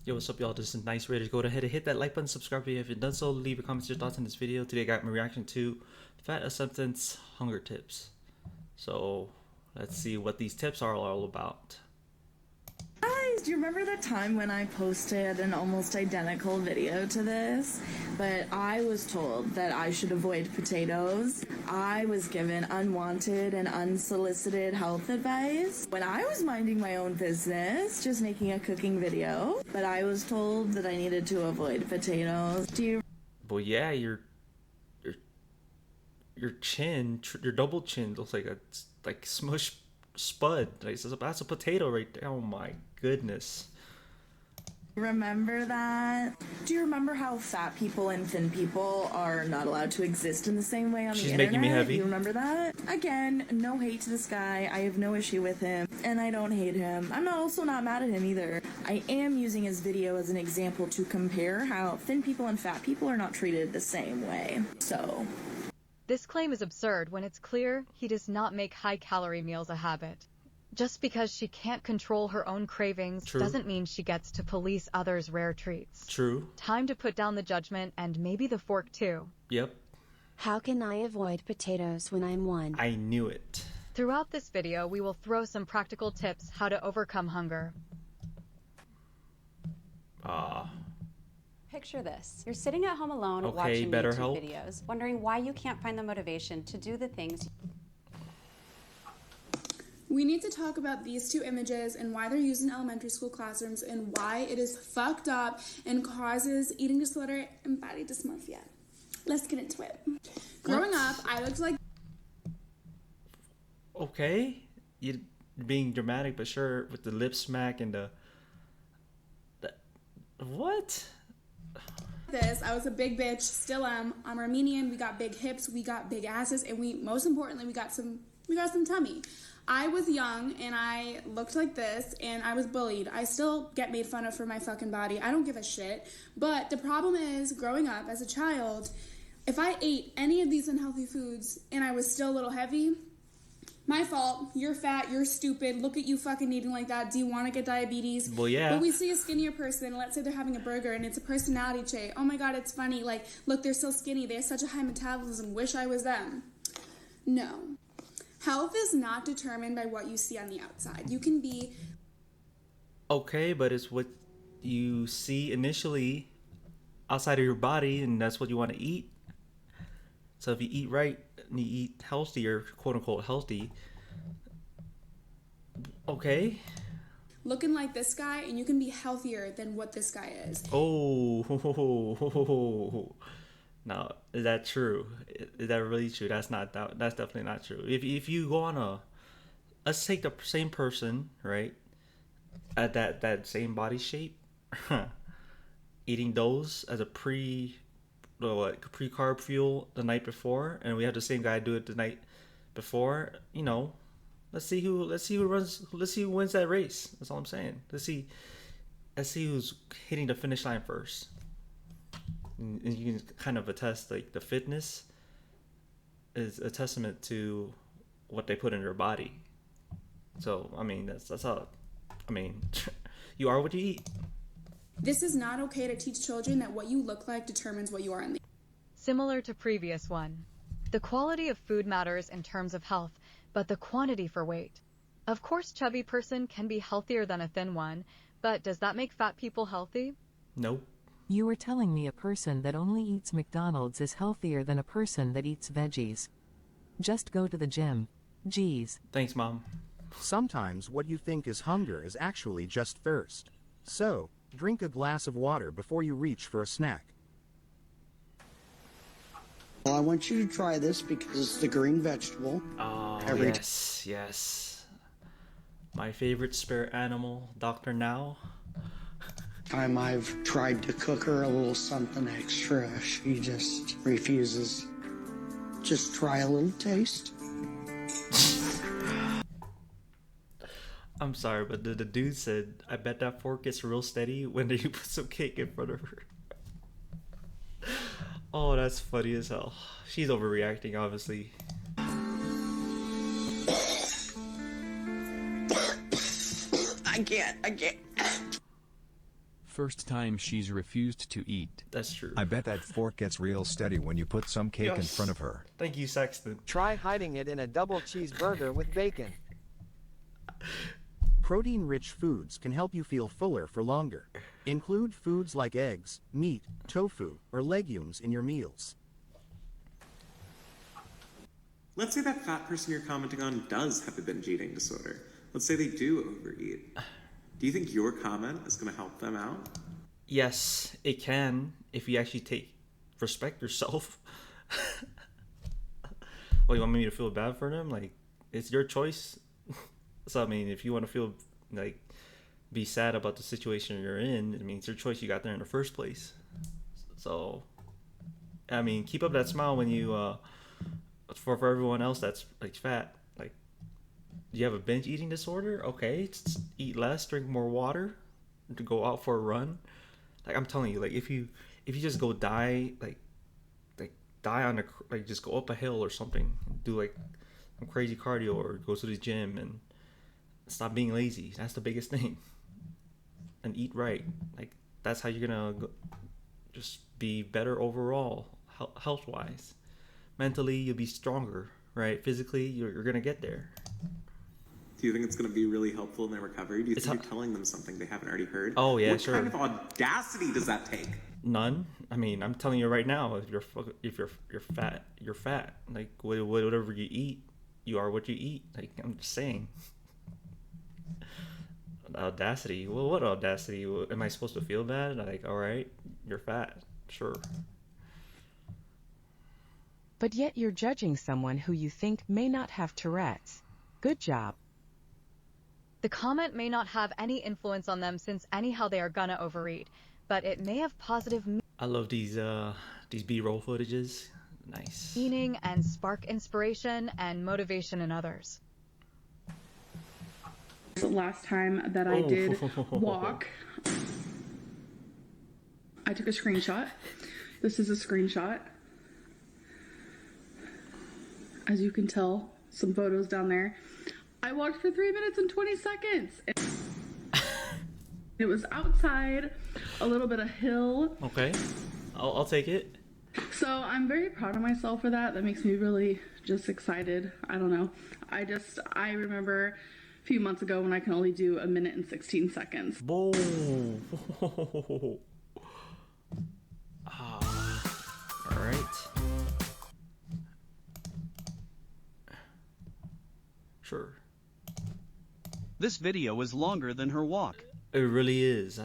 Yo, what's up, y'all? This is Nice Raiders. Go ahead and hit that like button, subscribe if you haven't done so. Leave your comments, your thoughts on this video. Today I got my reaction to Fat Acceptance Hunger Tips. So let's see what these tips are all about. Guys, do you remember the time when I posted an almost identical video to this? But I was told that I should avoid potatoes. I was given unwanted and unsolicited health advice when I was minding my own business, just making a cooking video. But I was told that I needed to avoid potatoes. Do you? Well, yeah, your chin, your double chin looks like a smush spud. Like, that's a potato right there. Oh my goodness. Remember that? Do you remember how fat people and thin people are not allowed to exist in the same way on the internet? She's making me heavy. You remember that? Again, no hate to this guy. I have no issue with him, and I don't hate him. I'm also not mad at him either. I am using his video as an example to compare how thin people and fat people are not treated the same way. So... This claim is absurd when it's clear he does not make high-calorie meals a habit. Just because she can't control her own cravings doesn't mean she gets to police others' rare treats. True. Time to put down the judgment and maybe the fork too. Yep. How can I avoid potatoes when I'm one? I knew it. Throughout this video, we will throw some practical tips how to overcome hunger. Picture this. You're sitting at home alone Okay, watching better YouTube help. videos, wondering why you can't find the motivation to do the things. We need to talk about these two images and why they're used in elementary school classrooms and why it is fucked up and causes eating disorder and body dysmorphia. Let's get into it. Growing up, I looked like... Okay. You're being dramatic, but sure, with the lip smack and the what? this. I was a big bitch, still am. I'm Armenian, we got big hips, we got big asses, and most importantly, we got some tummy. I was young and I looked like this and I was bullied. I still get made fun of for my fucking body. I don't give a shit. But the problem is, growing up as a child, if I ate any of these unhealthy foods and I was still a little heavy, my fault. You're fat. You're stupid. Look at you fucking eating like that. Do you want to get diabetes? Well, yeah. But we see a skinnier person, let's say they're having a burger and it's a personality trait. Oh my God, it's funny. Like, look, they're so skinny. They have such a high metabolism. Wish I was them. No. Health is not determined by what you see on the outside. You can be... Okay, but it's what you see initially outside of your body, and that's what you want to eat. So if you eat right and you eat healthy, or quote unquote healthy, okay. looking like this guy, and you can be healthier than what this guy is. Oh, now is that true? Is that really true? That's definitely not true. If you go on let's take the same person, right, at that same body shape, eating those as a pre-carb fuel the night before, and we have the same guy do it the night before, you know, let's see who wins that race. That's all I'm saying. Let's see who's hitting the finish line first. And you can kind of attest, like, the fitness is a testament to what they put in their body. So I mean, that's all. I mean, you are what you eat. This is not okay to teach children that what you look like determines what you are in the... Similar to previous one, the quality of food matters in terms of health, but the quantity for weight. Of course, chubby person can be healthier than a thin one, but does that make fat people healthy? Nope. You were telling me a person that only eats McDonald's is healthier than a person that eats veggies. Just go to the gym. Geez. Thanks, Mom. Sometimes what you think is hunger is actually just thirst. So, drink a glass of water before you reach for a snack. Well, I want you to try this because it's the green vegetable. Oh, yes. My favorite spirit animal, Dr. Now. Time I've tried to cook her a little something extra, she just refuses. Just try a little taste. I'm sorry, but the dude said, I bet that fork gets real steady when you put some cake in front of her. Oh, that's funny as hell. She's overreacting, obviously. I can't. first time she's refused to eat. That's true. I bet that fork gets real steady when you put some cake in front of her. Thank you, Sexton. Try hiding it in a double cheeseburger with bacon. Protein-rich foods can help you feel fuller for longer. Include foods like eggs, meat, tofu, or legumes in your meals. Let's say that fat person you're commenting on does have a binge eating disorder. Let's say they do overeat. Do you think your comment is going to help them out? Yes, it can, if you actually respect yourself. Well, you want me to feel bad for them? Like, it's your choice. So, I mean, if you want to feel, like, be sad about the situation you're in, I mean, it's your choice. You got there in the first place. So, I mean, keep up that smile when you, for everyone else that's, like, fat. Like, you have a binge eating disorder? Okay, eat less, drink more water, to go out for a run. Like, I'm telling you, like, if you just go die, like die on just go up a hill or something, do, like, some crazy cardio or go to the gym and stop being lazy. That's the biggest thing. And eat right. Like, that's how you're gonna just be better overall, health-wise. Mentally, you'll be stronger, right? Physically, you're gonna get there. Do you think it's going to be really helpful in their recovery? Do you think you're telling them something they haven't already heard? Oh, yeah, what sure. What kind of audacity does that take? None. I mean, I'm telling you right now, if you're fat, you're fat. Like, whatever you eat, you are what you eat. Like, I'm just saying. Audacity. Well, what audacity? Am I supposed to feel bad? Like, all right, you're fat. Sure. But yet you're judging someone who you think may not have Tourette's. Good job. The comment may not have any influence on them since anyhow they are gonna overeat, but it may have positive I love these B-roll footages. Nice. meaning and spark inspiration and motivation in others. The last time that I did walk, I took a screenshot. This is a screenshot. As you can tell, some photos down there. I walked for 3 minutes and 20 seconds. It was outside, a little bit of hill. Okay, I'll take it. So I'm very proud of myself for that. That makes me really just excited. I don't know. I remember a few months ago when I can only do 1 minute and 16 seconds. Boom. All right. Sure. This video is longer than her walk. It really is.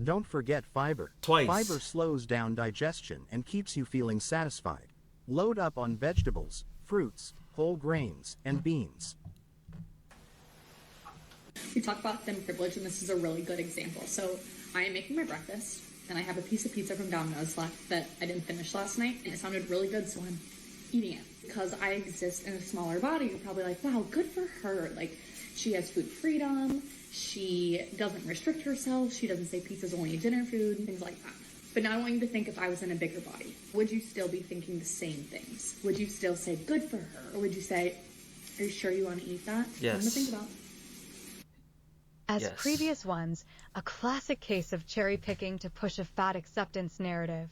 Don't forget fiber. Twice. Fiber slows down digestion and keeps you feeling satisfied. Load up on vegetables, fruits, whole grains, and beans. We talk about thin privilege, and this is a really good example. So I am making my breakfast, and I have a piece of pizza from Domino's left that I didn't finish last night, and it sounded really good, so I'm eating it. Because I exist in a smaller body, you're probably like, wow, good for her. Like, she has food freedom, she doesn't restrict herself, she doesn't say pizza's only dinner food, things like that. But now I want you to think, if I was in a bigger body, would you still be thinking the same things? Would you still say good for her? Or would you say, are you sure you want to eat that? Yes. Something to think about. As Yes. previous ones, a classic case of cherry picking to push a fat acceptance narrative.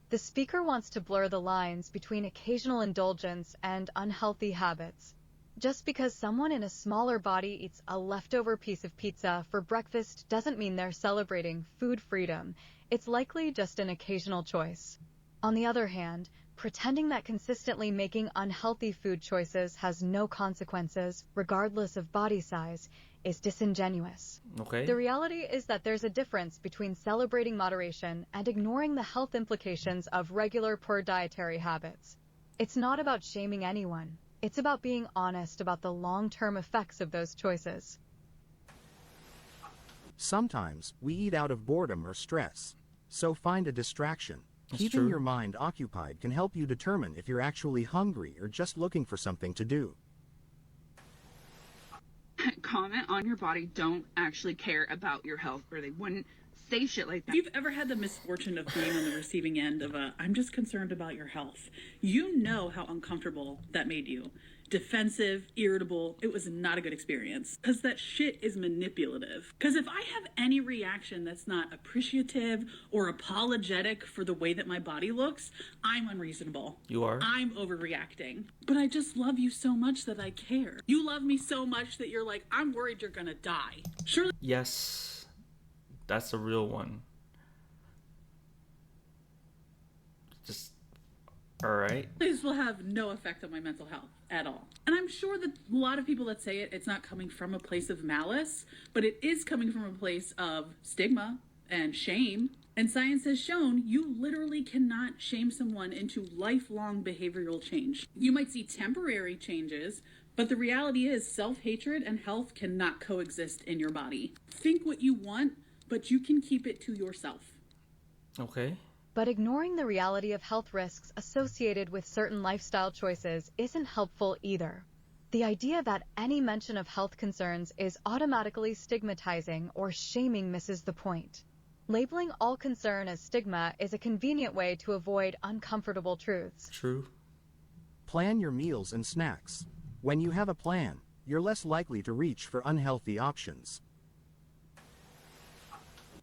The speaker wants to blur the lines between occasional indulgence and unhealthy habits. Just because someone in a smaller body eats a leftover piece of pizza for breakfast doesn't mean they're celebrating food freedom. It's likely just an occasional choice. On the other hand, pretending that consistently making unhealthy food choices has no consequences, regardless of body size, is disingenuous. Okay. The reality is that there's a difference between celebrating moderation and ignoring the health implications of regular poor dietary habits. It's not about shaming anyone. It's about being honest about the long-term effects of those choices. Sometimes, we eat out of boredom or stress. So find a distraction. That's Keeping true. your mind occupied can help you determine if you're actually hungry or just looking for something to do. Comment on your body don't actually care about your health, or they wouldn't say shit like that. If you've ever had the misfortune of being on the receiving end of a, I'm just concerned about your health, you know how uncomfortable that made you. Defensive, irritable. It was not a good experience. Because that shit is manipulative. Because if I have any reaction that's not appreciative or apologetic for the way that my body looks, I'm unreasonable. You are? I'm overreacting. But I just love you so much that I care. You love me so much that you're like, I'm worried you're gonna die. Surely. Yes, that's a real one. Just, alright. This will have no effect on my mental health at all. And I'm sure that a lot of people that say it, it's not coming from a place of malice, but it is coming from a place of stigma and shame. And science has shown you literally cannot shame someone into lifelong behavioral change. You might see temporary changes, but the reality is self-hatred and health cannot coexist in your body. Think what you want, but you can keep it to yourself. Okay. But ignoring the reality of health risks associated with certain lifestyle choices isn't helpful either. The idea that any mention of health concerns is automatically stigmatizing or shaming misses the point. Labeling all concern as stigma is a convenient way to avoid uncomfortable truths. True. Plan your meals and snacks. When you have a plan, you're less likely to reach for unhealthy options.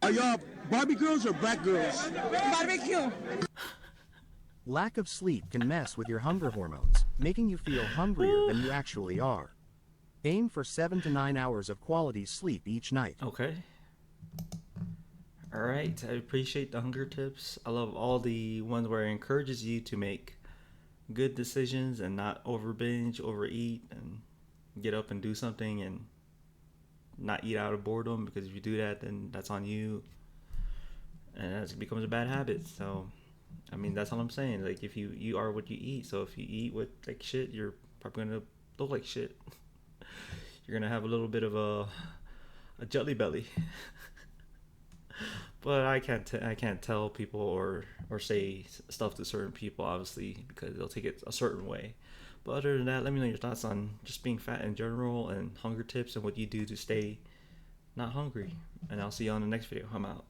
Are y'all Barbie girls or black girls? Barbecue. Lack of sleep can mess with your hunger hormones, making you feel hungrier than you actually are. Aim for 7 to 9 hours of quality sleep each night. Okay. Alright, I appreciate the hunger tips. I love all the ones where it encourages you to make good decisions and not over binge, overeat, and get up and do something and not eat out of boredom, because if you do that, then that's on you and it becomes a bad habit. So I mean, that's all I'm saying. Like, if you are what you eat, so if you eat with like shit, you're probably gonna look like shit. You're gonna have a little bit of a jelly belly. But I can't tell people or say stuff to certain people, obviously, because they'll take it a certain way. But other than that, let me know your thoughts on just being fat in general and hunger tips and what you do to stay not hungry. And I'll see you on the next video. I'm out.